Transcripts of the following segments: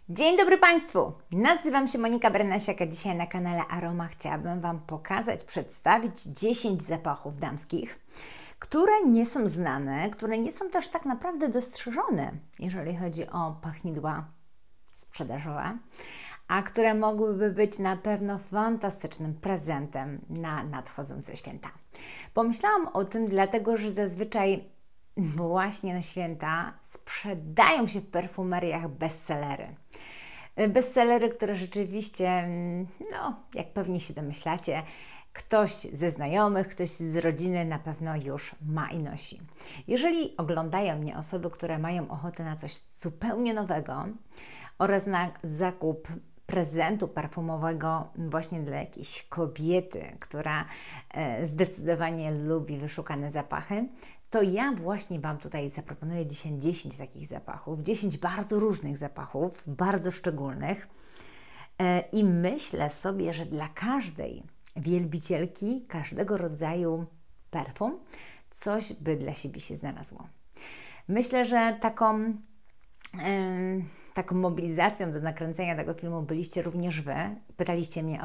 Dzień dobry Państwu! Nazywam się Monika Bernasiak, a dzisiaj na kanale Aroma chciałabym Wam pokazać, przedstawić 10 zapachów damskich, które nie są znane, które nie są też tak naprawdę dostrzeżone, jeżeli chodzi o pachnidła sprzedażowe, a które mogłyby być na pewno fantastycznym prezentem na nadchodzące święta. Pomyślałam o tym dlatego, że zazwyczaj właśnie na święta sprzedają się w perfumeriach bestsellery. Bestsellery, które rzeczywiście, jak pewnie się domyślacie, ktoś ze znajomych, ktoś z rodziny na pewno już ma i nosi. Jeżeli oglądają mnie osoby, które mają ochotę na coś zupełnie nowego oraz na zakup prezentu perfumowego właśnie dla jakiejś kobiety, która zdecydowanie lubi wyszukane zapachy, to ja właśnie Wam tutaj zaproponuję dzisiaj 10 takich zapachów, 10 bardzo różnych zapachów, bardzo szczególnych. I myślę sobie, że dla każdej wielbicielki, każdego rodzaju perfum, coś by dla siebie się znalazło. Myślę, że taką mobilizacją do nakręcenia tego filmu byliście również Wy. Pytaliście mnie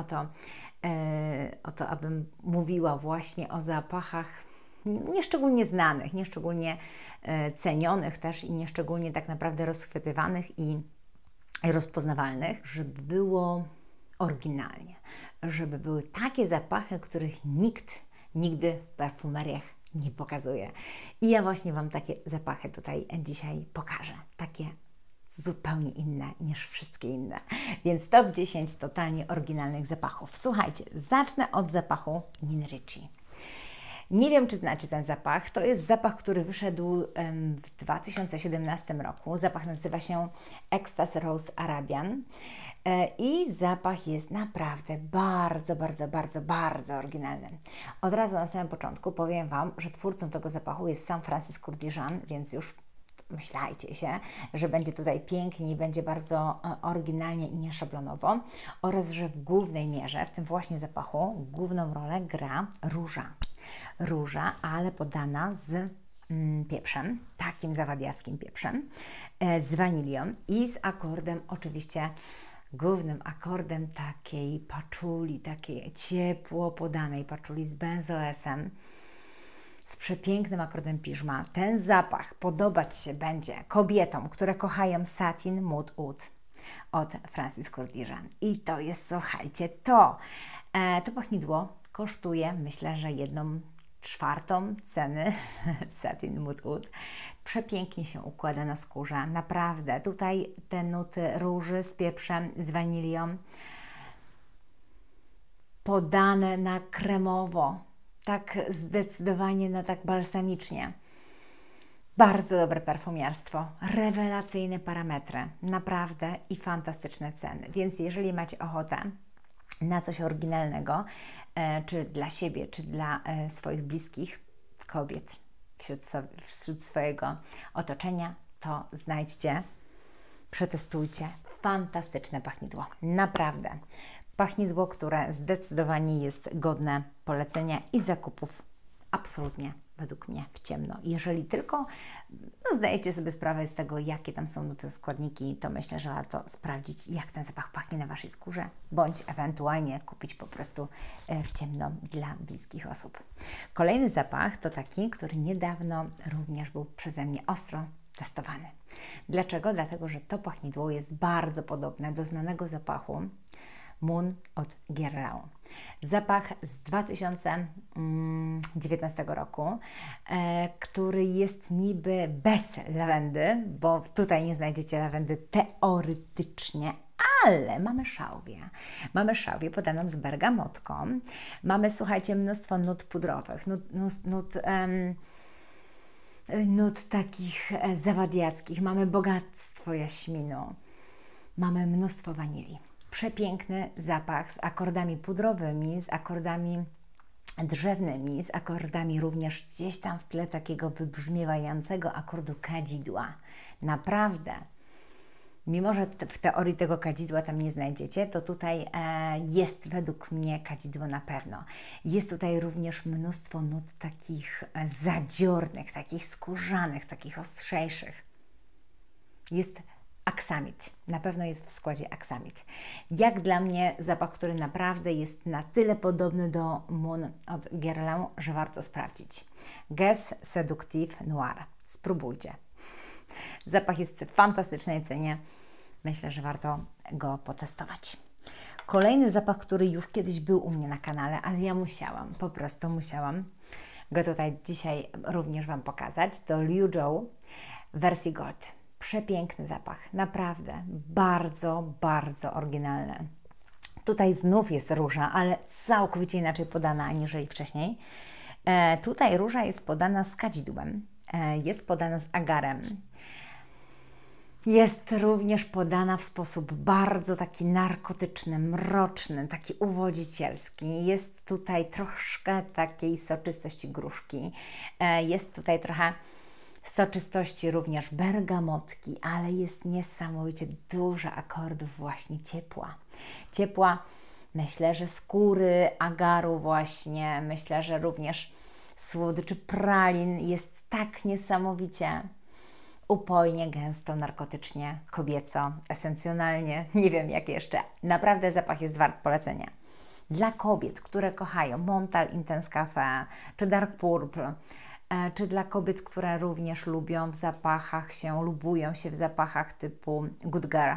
o to, abym mówiła właśnie o zapachach nieszczególnie znanych, nieszczególnie cenionych też i nieszczególnie tak naprawdę rozchwytywanych i rozpoznawalnych, żeby było oryginalnie, żeby były takie zapachy, których nikt nigdy w perfumeriach nie pokazuje. I ja właśnie Wam takie zapachy tutaj dzisiaj pokażę, takie zupełnie inne niż wszystkie inne. Więc top 10 totalnie oryginalnych zapachów. Słuchajcie, zacznę od zapachu Nina Ricci. Nie wiem, czy znacie ten zapach. To jest zapach, który wyszedł w 2017 roku. Zapach nazywa się Ecstasy Rose Arabian. I zapach jest naprawdę bardzo oryginalny. Od razu na samym początku powiem Wam, że twórcą tego zapachu jest sam Francis Kurkdjian, więc już myślajcie się, że będzie tutaj pięknie i będzie bardzo oryginalnie i nieszablonowo, oraz że w głównej mierze, w tym właśnie zapachu, główną rolę gra róża. Róża, ale podana z pieprzem, takim zawadiackim pieprzem, z wanilią i z akordem, oczywiście głównym akordem takiej paczuli, takiej ciepło podanej paczuli z benzoesem, z przepięknym akordem piżma. Ten zapach podobać się będzie kobietom, które kochają Satin Mood Oud od Francis Kurkdjian. I to jest, słuchajcie, to pachnidło kosztuje, myślę, że 1/4 ceny Satin Mood Oud. Przepięknie się układa na skórze, naprawdę. Tutaj te nuty róży z pieprzem, z wanilią, podane na kremowo, tak zdecydowanie na tak balsamicznie. Bardzo dobre perfumiarstwo, rewelacyjne parametry, naprawdę i fantastyczne ceny. Więc jeżeli macie ochotę na coś oryginalnego, czy dla siebie, czy dla swoich bliskich kobiet wśród swojego otoczenia, to znajdźcie, przetestujcie fantastyczne pachnidło. Naprawdę. Pachnidło, które zdecydowanie jest godne polecenia i zakupów absolutnie według mnie w ciemno. Jeżeli tylko zdajecie sobie sprawę z tego, jakie tam są te składniki, to myślę, że warto sprawdzić, jak ten zapach pachnie na Waszej skórze, bądź ewentualnie kupić po prostu w ciemno dla bliskich osób. Kolejny zapach to taki, który niedawno również był przeze mnie ostro testowany. Dlaczego? Dlatego, że to pachnidło jest bardzo podobne do znanego zapachu Moon od Guerlain. Zapach z 2019 roku, który jest niby bez lawendy, bo tutaj nie znajdziecie lawendy teoretycznie, ale mamy szałwię. Mamy szałwię podaną z bergamotką. Mamy, słuchajcie, mnóstwo nut pudrowych, nut takich zawadiackich. Mamy bogactwo jaśminu. Mamy mnóstwo wanilii. Przepiękny zapach z akordami pudrowymi, z akordami drzewnymi, z akordami również gdzieś tam w tle takiego wybrzmiewającego akordu kadzidła. Naprawdę, mimo że w teorii tego kadzidła tam nie znajdziecie, to tutaj jest według mnie kadzidło na pewno. Jest tutaj również mnóstwo nut takich zadziornych, takich skórzanych, takich ostrzejszych. Jest Aksamit. Na pewno jest w składzie aksamit. Jak dla mnie zapach, który naprawdę jest na tyle podobny do Moon od Guerlain, że warto sprawdzić. Guess Seductive Noir. Spróbujcie. Zapach jest w fantastycznej cenie. Myślę, że warto go potestować. Kolejny zapach, który już kiedyś był u mnie na kanale, ale ja musiałam, po prostu musiałam go tutaj dzisiaj również Wam pokazać, to Liu Zhou w wersji Gold. Przepiękny zapach, naprawdę bardzo, bardzo oryginalny. Tutaj znów jest róża, ale całkowicie inaczej podana aniżeli wcześniej. Tutaj róża jest podana z kadzidłem, jest podana z agarem. Jest również podana w sposób bardzo taki narkotyczny, mroczny, taki uwodzicielski. Jest tutaj troszkę takiej soczystości gruszki. Jest tutaj trochę soczystości również bergamotki, ale jest niesamowicie dużo akordów właśnie ciepła. Ciepła, myślę, że skóry, agaru właśnie, myślę, że również słodyczy pralin. Jest tak niesamowicie upojnie, gęsto, narkotycznie, kobieco, esencjonalnie, nie wiem jak jeszcze. Naprawdę zapach jest wart polecenia. Dla kobiet, które kochają Montal Intense Cafe czy Dark Purple, czy dla kobiet, które również lubią w zapachach lubują się w zapachach typu Good Girl.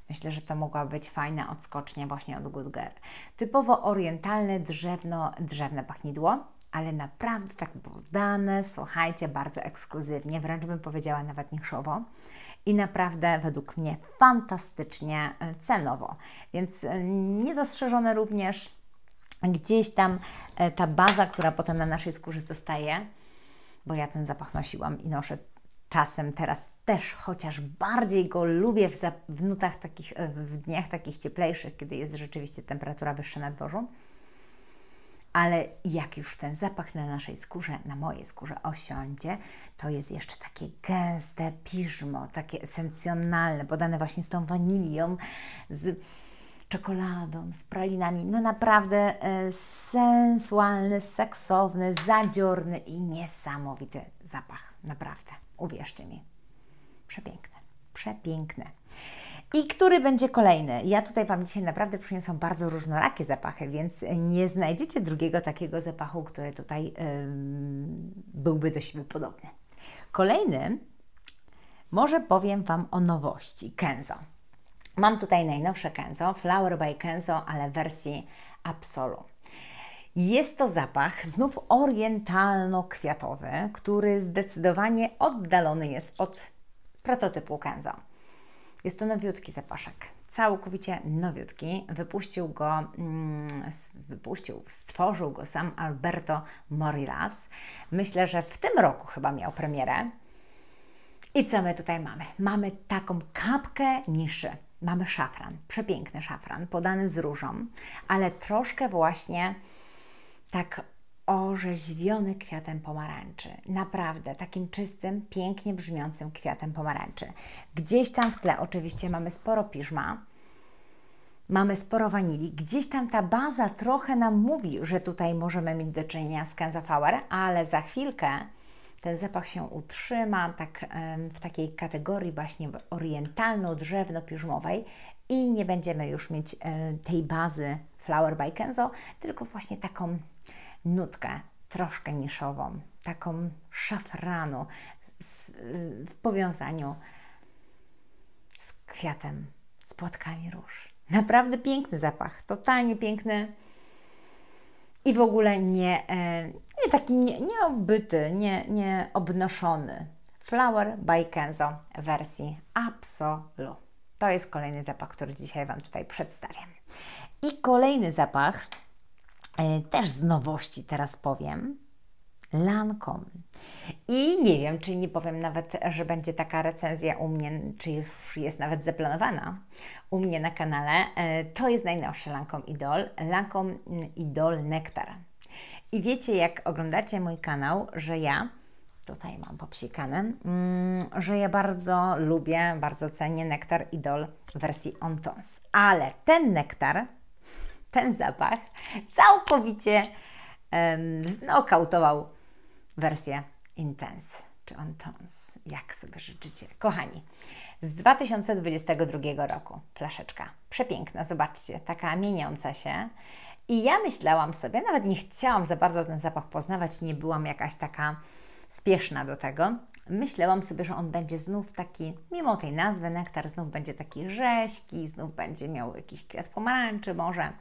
Myślę, że to mogła być fajna odskocznia właśnie od Good Girl. Typowo orientalne, drzewne pachnidło, ale naprawdę tak podane, słuchajcie, bardzo ekskluzywnie, wręcz bym powiedziała nawet niszowo i naprawdę według mnie fantastycznie cenowo, więc niedostrzeżone również gdzieś tam ta baza, która potem na naszej skórze zostaje, bo ja ten zapach nosiłam i noszę czasem teraz też, chociaż bardziej go lubię w nutach takich, w dniach takich cieplejszych, kiedy jest rzeczywiście temperatura wyższa na dworzu. Ale jak już ten zapach na naszej skórze, na mojej skórze osiądzie, to jest jeszcze takie gęste piżmo, takie esencjonalne, podane właśnie z tą wanilią, z czekoladą, z pralinami. No naprawdę sensualny, seksowny, zadziorny i niesamowity zapach. Naprawdę, uwierzcie mi. Przepiękne, przepiękne. I który będzie kolejny? Ja tutaj Wam dzisiaj naprawdę przyniosłam bardzo różnorakie zapachy, więc nie znajdziecie drugiego takiego zapachu, który tutaj byłby do siebie podobny. Kolejny, może powiem Wam o nowości, Kenzo. Mam tutaj najnowsze Kenzo, Flower by Kenzo, ale w wersji Absolu. Jest to zapach znów orientalno-kwiatowy, który zdecydowanie oddalony jest od prototypu Kenzo. Jest to nowiutki zapaszek, całkowicie nowiutki. Stworzył go sam Alberto Morillas. Myślę, że w tym roku chyba miał premierę. I co my tutaj mamy? Mamy taką kapkę niszy. Mamy szafran, przepiękny szafran, podany z różą, ale troszkę właśnie tak orzeźwiony kwiatem pomarańczy. Naprawdę, takim czystym, pięknie brzmiącym kwiatem pomarańczy. Gdzieś tam w tle oczywiście mamy sporo piżma, mamy sporo wanilii. Gdzieś tam ta baza trochę nam mówi, że tutaj możemy mieć do czynienia z Kenzo Flower, ale za chwilkę ten zapach się utrzyma tak, w takiej kategorii właśnie orientalno-drzewno-piżmowej i nie będziemy już mieć tej bazy Flower by Kenzo, tylko właśnie taką nutkę troszkę niszową, taką szafranu w powiązaniu z kwiatem, z płatkami róż. Naprawdę piękny zapach, totalnie piękny i w ogóle nie taki nieobyty, nie obnoszony. Flower by Kenzo w wersji Absolu. To jest kolejny zapach, który dzisiaj Wam tutaj przedstawiam. I kolejny zapach, też z nowości teraz powiem, Lancome. I nie wiem, czy nie powiem nawet, że będzie taka recenzja u mnie, czy już jest nawet zaplanowana u mnie na kanale. To jest najnowszy Lancome Idol, Lancome Idol Nectar. I wiecie, jak oglądacie mój kanał, że ja, tutaj mam popsikane, że ja bardzo lubię, bardzo cenię Nektar Idol w wersji On Tones. Ale ten nektar, ten zapach całkowicie znokautował wersję Intense czy On Tones, jak sobie życzycie. Kochani, z 2022 roku. Flaszeczka. Przepiękna, zobaczcie, taka mieniąca się. I ja myślałam sobie, nawet nie chciałam za bardzo ten zapach poznawać, nie byłam jakaś taka spieszna do tego. Myślałam sobie, że on będzie znów taki, mimo tej nazwy nektar, znów będzie taki rześki, znów będzie miał jakiś kwiat pomarańczy może.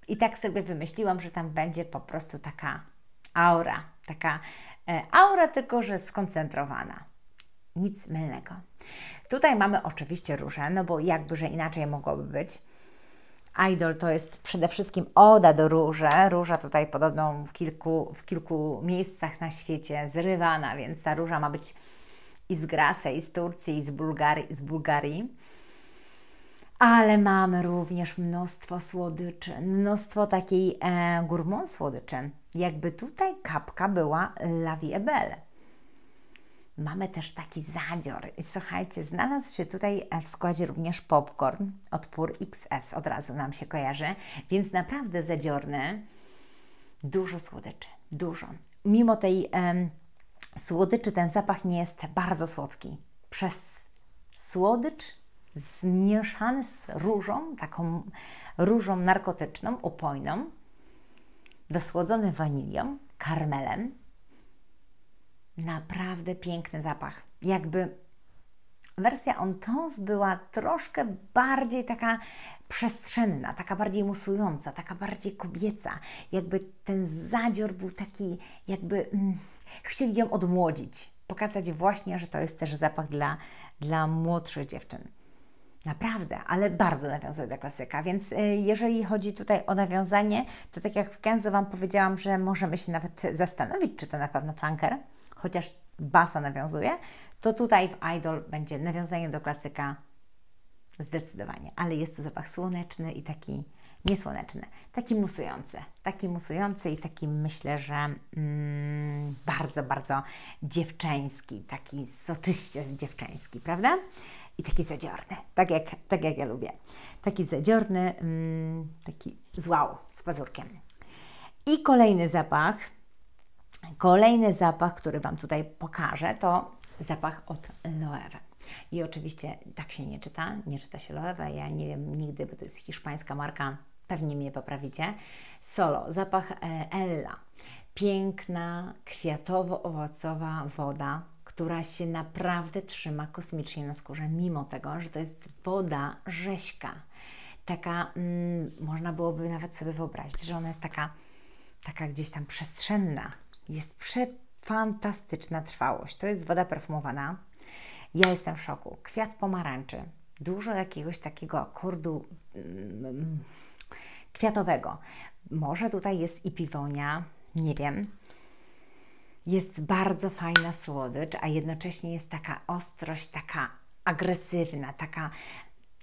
I tak sobie wymyśliłam, że tam będzie po prostu taka aura, tylko że skoncentrowana. Nic mylnego. Tutaj mamy oczywiście różę, no bo jakbyże inaczej mogłoby być. Idol to jest przede wszystkim oda do róży. Róża tutaj podobno w kilku miejscach na świecie zrywana, więc ta róża ma być i z Grasy, i z Turcji, i z Bułgarii. Ale mamy również mnóstwo słodyczy, mnóstwo takiej gourmand słodyczy. Jakby tutaj kapka była La Vie est Belle. Mamy też taki zadzior. I słuchajcie, znalazł się tutaj w składzie również popcorn od Pur XS, od razu nam się kojarzy, więc naprawdę zadziorny. Dużo słodyczy, dużo. Mimo tej słodyczy ten zapach nie jest bardzo słodki. Przez słodycz zmieszany z różą, taką różą narkotyczną, opojną, dosłodzony wanilią, karmelem. Naprawdę piękny zapach. Jakby wersja Entonce była troszkę bardziej taka przestrzenna, taka bardziej musująca, taka bardziej kobieca. Jakby ten zadzior był taki, jakby chcieli ją odmłodzić. Pokazać właśnie, że to jest też zapach dla młodszych dziewczyn. Naprawdę, ale bardzo nawiązuje do klasyka, więc jeżeli chodzi tutaj o nawiązanie, to tak jak w Kenzo Wam powiedziałam, że możemy się nawet zastanowić, czy to na pewno flanker, chociaż basa nawiązuje, to tutaj w Idol będzie nawiązanie do klasyka zdecydowanie, ale jest to zapach słoneczny i taki niesłoneczny, taki musujący i taki myślę, że bardzo, bardzo dziewczęski, taki soczyście dziewczęski, prawda? I taki zadziorny, tak jak ja lubię. Taki zadziorny, taki z pazurkiem. I kolejny zapach, który Wam tutaj pokażę, to zapach od Loewe. I oczywiście tak się nie czyta się Loewe, ja nie wiem nigdy, bo to jest hiszpańska marka, pewnie mnie poprawicie. Solo, zapach Ella. Piękna, kwiatowo-owocowa woda, która się naprawdę trzyma kosmicznie na skórze, mimo tego, że to jest woda rześka. Taka, można byłoby nawet sobie wyobrazić, że ona jest taka gdzieś tam przestrzenna. Jest fantastyczna trwałość. To jest woda perfumowana. Ja jestem w szoku. Kwiat pomarańczy. Dużo jakiegoś takiego akordu kwiatowego. Może tutaj jest i piwonia, nie wiem. Jest bardzo fajna słodycz, a jednocześnie jest taka ostrość, taka agresywna, taka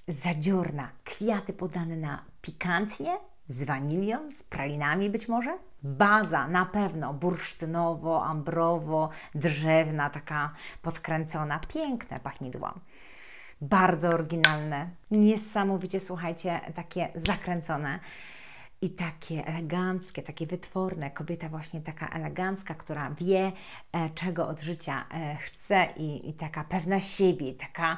zadziorna. Kwiaty podane na pikantnie, z wanilią, z pralinami być może. Baza na pewno bursztynowo, ambrowo, drzewna, taka podkręcona. Piękne pachnidło. Bardzo oryginalne. Niesamowicie, słuchajcie, takie zakręcone. I takie eleganckie, takie wytworne. Kobieta właśnie taka elegancka, która wie, czego od życia chce i taka pewna siebie, taka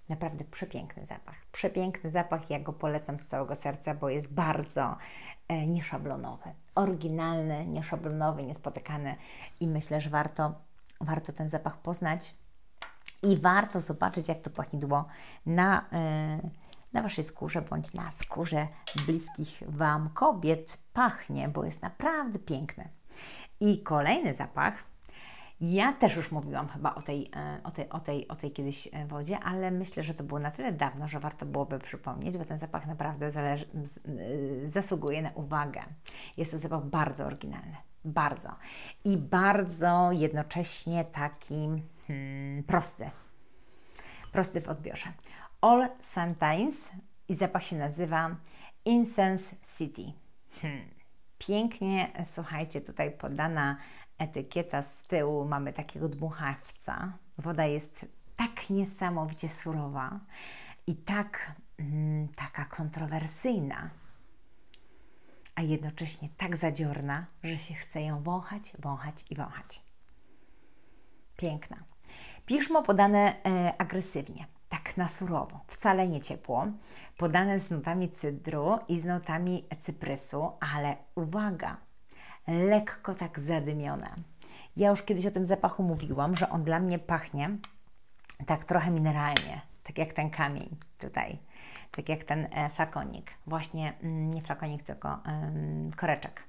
naprawdę przepiękny zapach. Przepiękny zapach, ja go polecam z całego serca, bo jest bardzo nieszablonowy. Oryginalny, nieszablonowy, niespotykany i myślę, że warto ten zapach poznać i warto zobaczyć, jak to pachnidło na Waszej skórze bądź na skórze bliskich Wam kobiet pachnie, bo jest naprawdę piękny. I kolejny zapach, ja też już mówiłam chyba o tej kiedyś wodzie, ale myślę, że to było na tyle dawno, że warto byłoby przypomnieć, bo ten zapach naprawdę zasługuje na uwagę. Jest to zapach bardzo oryginalny, bardzo. I bardzo jednocześnie taki prosty w odbiorze. All Sometimes i zapach się nazywa Incense City. Pięknie, słuchajcie, tutaj podana etykieta z tyłu, mamy takiego dmuchawca. Woda jest tak niesamowicie surowa i taka kontrowersyjna, a jednocześnie tak zadziorna, że się chce ją wąchać, wąchać i wąchać. Piękna. Piżmo podane agresywnie, tak na surowo, wcale nie ciepło, podane z nutami cydru i z nutami cyprysu, ale uwaga, lekko tak zadymione. Ja już kiedyś o tym zapachu mówiłam, że on dla mnie pachnie tak trochę mineralnie, tak jak ten kamień tutaj, tak jak ten flakonik, właśnie nie flakonik, tylko koreczek.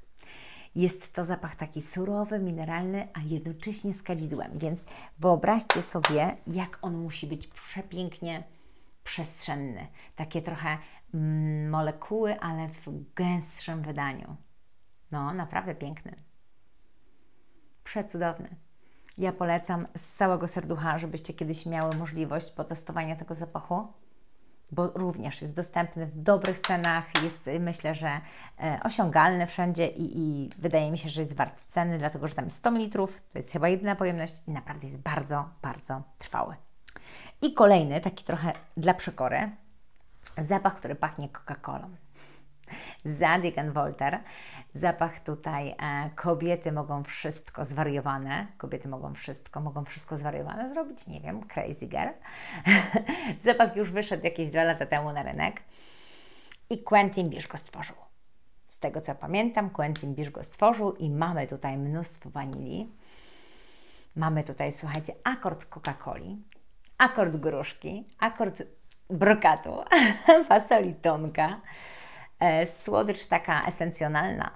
Jest to zapach taki surowy, mineralny, a jednocześnie z kadzidłem, więc wyobraźcie sobie, jak on musi być przepięknie przestrzenny. Takie trochę molekuły, ale w gęstszym wydaniu. No, naprawdę piękny. Przecudowny. Ja polecam z całego serducha, żebyście kiedyś miały możliwość potestowania tego zapachu, bo również jest dostępny w dobrych cenach, jest myślę, że osiągalny wszędzie i wydaje mi się, że jest wart ceny, dlatego że tam jest 100 ml, to jest chyba jedyna pojemność i naprawdę jest bardzo, bardzo trwały. I kolejny, taki trochę dla przekory, zapach, który pachnie Coca-Colą. Zadig & Voltaire. Zapach tutaj, kobiety mogą wszystko zwariowane, mogą wszystko zwariowane zrobić, nie wiem, crazy girl. Zapach już wyszedł jakieś 2 lata temu na rynek i Quentin Bisch go stworzył. Z tego co pamiętam, Quentin Bisch go stworzył i mamy tutaj mnóstwo wanilii. Mamy tutaj, słuchajcie, akord Coca-Coli, akord gruszki, akord brokatu, fasoli tonka, słodycz taka esencjonalna,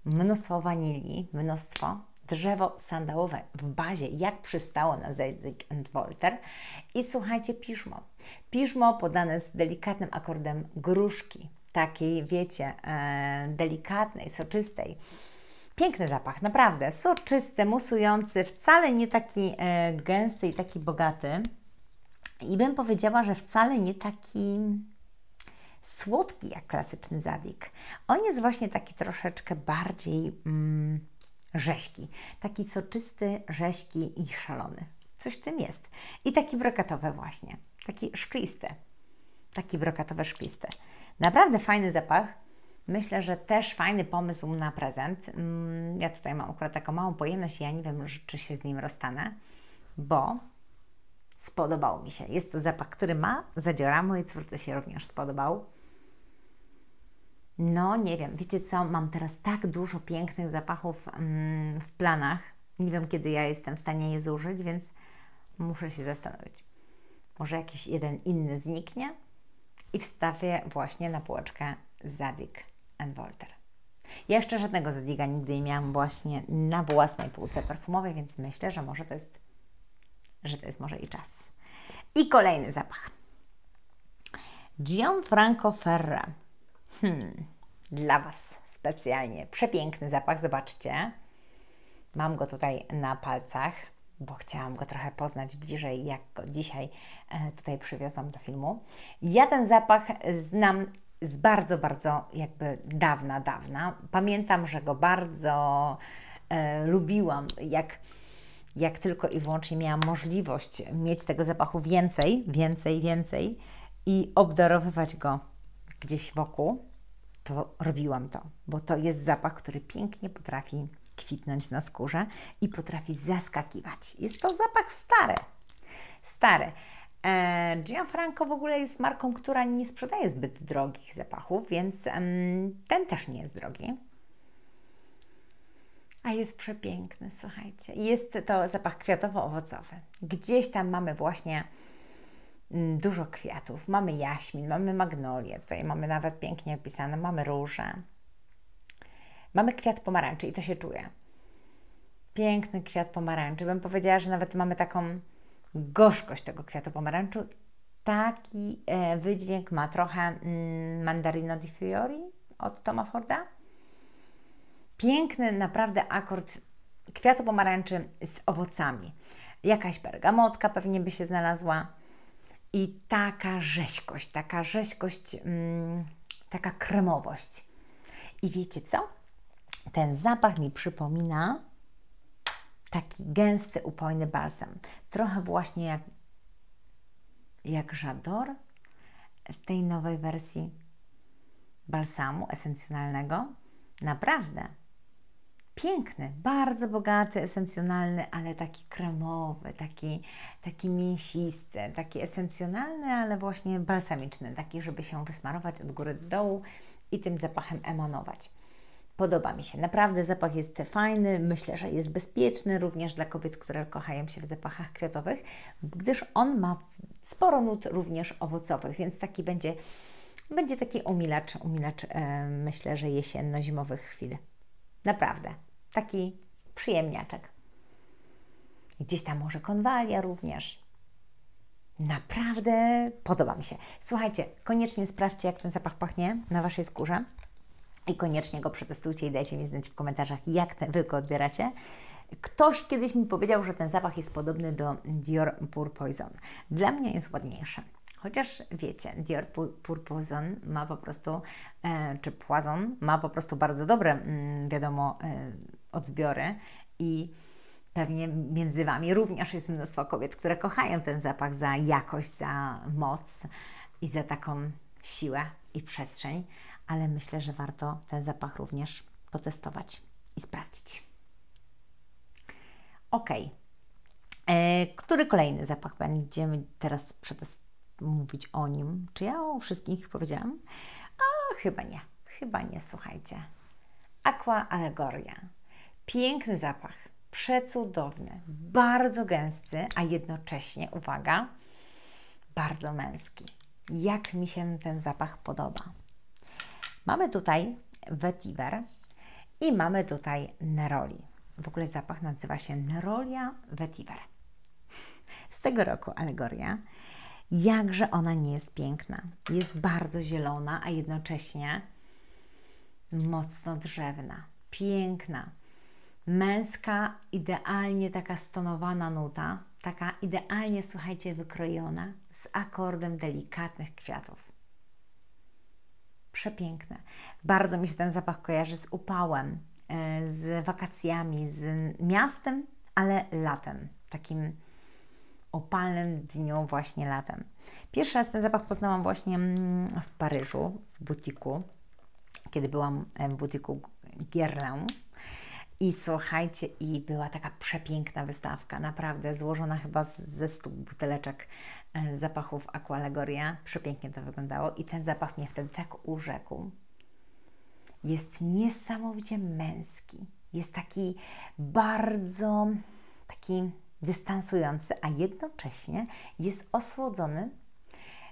mnóstwo wanilii, mnóstwo, drzewo sandałowe w bazie, jak przystało na Zadig & Voltaire i słuchajcie, piżmo. Piżmo podane z delikatnym akordem gruszki, takiej wiecie, delikatnej, soczystej. Piękny zapach, naprawdę, soczysty, musujący, wcale nie taki gęsty i taki bogaty i bym powiedziała, że wcale nie taki słodki jak klasyczny Zadig. On jest właśnie taki troszeczkę bardziej rześki. Taki soczysty, rześki i szalony. Coś w tym jest. I taki brokatowy właśnie. Taki szklisty. Taki brokatowy, szklisty. Naprawdę fajny zapach. Myślę, że też fajny pomysł na prezent. Ja tutaj mam akurat taką małą pojemność i ja nie wiem, czy się z nim rozstanę, bo spodobał mi się. Jest to zapach, który ma zadziora. Mojej córce się również spodobał. No nie wiem, wiecie co, mam teraz tak dużo pięknych zapachów w planach. Nie wiem, kiedy ja jestem w stanie je zużyć, więc muszę się zastanowić. Może jakiś jeden inny zniknie i wstawię właśnie na półeczkę Zadig & Voltaire. Ja jeszcze żadnego Zadiga nigdy nie miałam właśnie na własnej półce perfumowej, więc myślę, że może to jest może i czas. I kolejny zapach. Gianfranco Ferré. Dla Was specjalnie. Przepiękny zapach, zobaczcie. Mam go tutaj na palcach, bo chciałam go trochę poznać bliżej, jak go dzisiaj tutaj przywiozłam do filmu. Ja ten zapach znam z bardzo, bardzo jakby dawna. Pamiętam, że go bardzo lubiłam, jak tylko i wyłącznie miałam możliwość mieć tego zapachu więcej i obdarowywać go gdzieś wokół, to robiłam to, bo to jest zapach, który pięknie potrafi kwitnąć na skórze i potrafi zaskakiwać. Jest to zapach stary. Gianfranco w ogóle jest marką, która nie sprzedaje zbyt drogich zapachów, więc ten też nie jest drogi. A jest przepiękny, słuchajcie. Jest to zapach kwiatowo-owocowy. Gdzieś tam mamy właśnie dużo kwiatów. Mamy jaśmin, mamy magnolię, tutaj mamy nawet pięknie opisane, mamy róże. Mamy kwiat pomarańczy i to się czuje. Piękny kwiat pomarańczy. Bym powiedziała, że nawet mamy taką gorzkość tego kwiatu pomarańczu. Taki wydźwięk ma trochę Mandarino di Fiori od Toma Forda. Piękny naprawdę akord kwiatu pomarańczy z owocami. Jakaś bergamotka pewnie by się znalazła. I taka rzeźkość, taka kremowość. I wiecie co? Ten zapach mi przypomina taki gęsty, upojny balsam. Trochę właśnie jak J'adore w tej nowej wersji balsamu esencjonalnego. Naprawdę. Piękny, bardzo bogaty, esencjonalny, ale taki kremowy, taki mięsisty, taki esencjonalny, ale właśnie balsamiczny, taki, żeby się wysmarować od góry do dołu i tym zapachem emanować. Podoba mi się. Naprawdę zapach jest fajny, myślę, że jest bezpieczny również dla kobiet, które kochają się w zapachach kwiatowych, gdyż on ma sporo nut również owocowych, więc taki będzie taki umilacz, myślę, że jesienno-zimowych chwil. Naprawdę. Taki przyjemniaczek. Gdzieś tam może konwalia również. Naprawdę podoba mi się. Słuchajcie, koniecznie sprawdźcie, jak ten zapach pachnie na Waszej skórze i koniecznie go przetestujcie i dajcie mi znać w komentarzach, jak Wy go odbieracie. Ktoś kiedyś mi powiedział, że ten zapach jest podobny do Dior Pour Poison. Dla mnie jest ładniejszy. Chociaż wiecie, Dior Pour Poison ma po prostu, czy Poison ma po prostu bardzo dobre, wiadomo, odbiory i pewnie między Wami również jest mnóstwo kobiet, które kochają ten zapach za jakość, za moc i za taką siłę i przestrzeń, ale myślę, że warto ten zapach również potestować i sprawdzić. Ok. Który kolejny zapach będziemy teraz mówić o nim? Czy ja o wszystkich powiedziałam? Chyba nie, słuchajcie. Aqua Allegoria. Piękny zapach, przecudowny, bardzo gęsty, a jednocześnie, uwaga, bardzo męski. Jak mi się ten zapach podoba. Mamy tutaj Vetiver i mamy tutaj Neroli. W ogóle zapach nazywa się Nerolia Vetiver. Z tego roku Allegoria. Jakże ona nie jest piękna. Jest bardzo zielona, a jednocześnie mocno drzewna. Piękna. Męska, idealnie taka stonowana nuta. Taka idealnie, słuchajcie, wykrojona z akordem delikatnych kwiatów. Przepiękne. Bardzo mi się ten zapach kojarzy z upałem, z wakacjami, z miastem, ale latem. Takim opalnym dniu właśnie latem. Pierwszy raz ten zapach poznałam właśnie w Paryżu, w butiku, kiedy byłam w butiku Guerlain. I słuchajcie, i była taka przepiękna wystawka, naprawdę złożona chyba ze 100 buteleczek zapachów Aqua Allegoria. Przepięknie to wyglądało i ten zapach mnie wtedy tak urzekł. Jest niesamowicie męski. Jest taki bardzo dystansujący, a jednocześnie jest osłodzony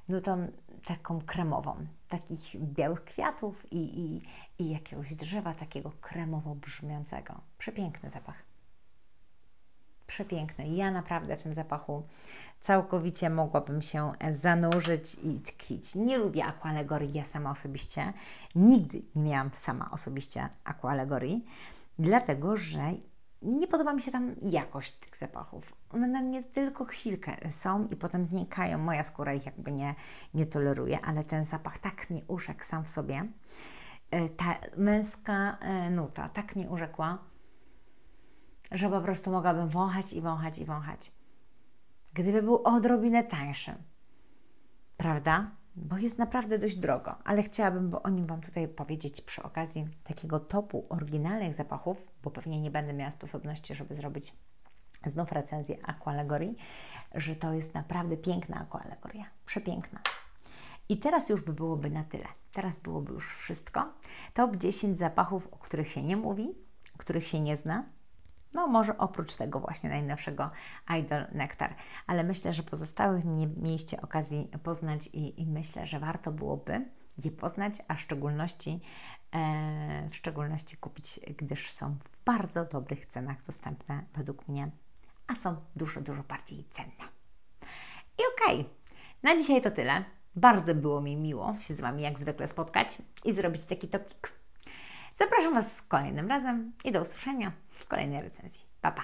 nutą taką kremową, takich białych kwiatów i jakiegoś drzewa takiego kremowo brzmiącego. Przepiękny zapach. Przepiękny. Ja naprawdę w tym zapachu całkowicie mogłabym się zanurzyć i tkwić. Nie lubię Aqua Allegorii, ja sama osobiście. Nigdy nie miałam sama osobiście Aqua Allegorii, dlatego że nie podoba mi się tam jakość tych zapachów. One na mnie tylko chwilkę są i potem znikają. Moja skóra ich jakby nie toleruje, ale ten zapach tak mnie urzekł sam w sobie. Ta męska nuta tak mnie urzekła, że po prostu mogłabym wąchać i wąchać i wąchać. Gdyby był odrobinę tańszy, prawda? Bo jest naprawdę dość drogo, ale chciałabym o nim Wam tutaj powiedzieć przy okazji takiego topu oryginalnych zapachów, bo pewnie nie będę miała sposobności, żeby zrobić znów recenzję Aqua Allegorii, że to jest naprawdę piękna Aqua Allegoria, przepiękna. I teraz już byłoby na tyle. Teraz byłoby już wszystko. Top 10 zapachów, o których się nie mówi, których się nie zna. No może oprócz tego właśnie najnowszego Idol Nectar. Ale myślę, że pozostałych nie mieliście okazji poznać i myślę, że warto byłoby je poznać, a w szczególności kupić, gdyż są w bardzo dobrych cenach dostępne według mnie, a są dużo, dużo bardziej cenne. I okej, na dzisiaj to tyle. Bardzo było mi miło się z Wami jak zwykle spotkać i zrobić taki topik. Zapraszam Was kolejnym razem i do usłyszenia w kolejnej recenzji. Pa, pa!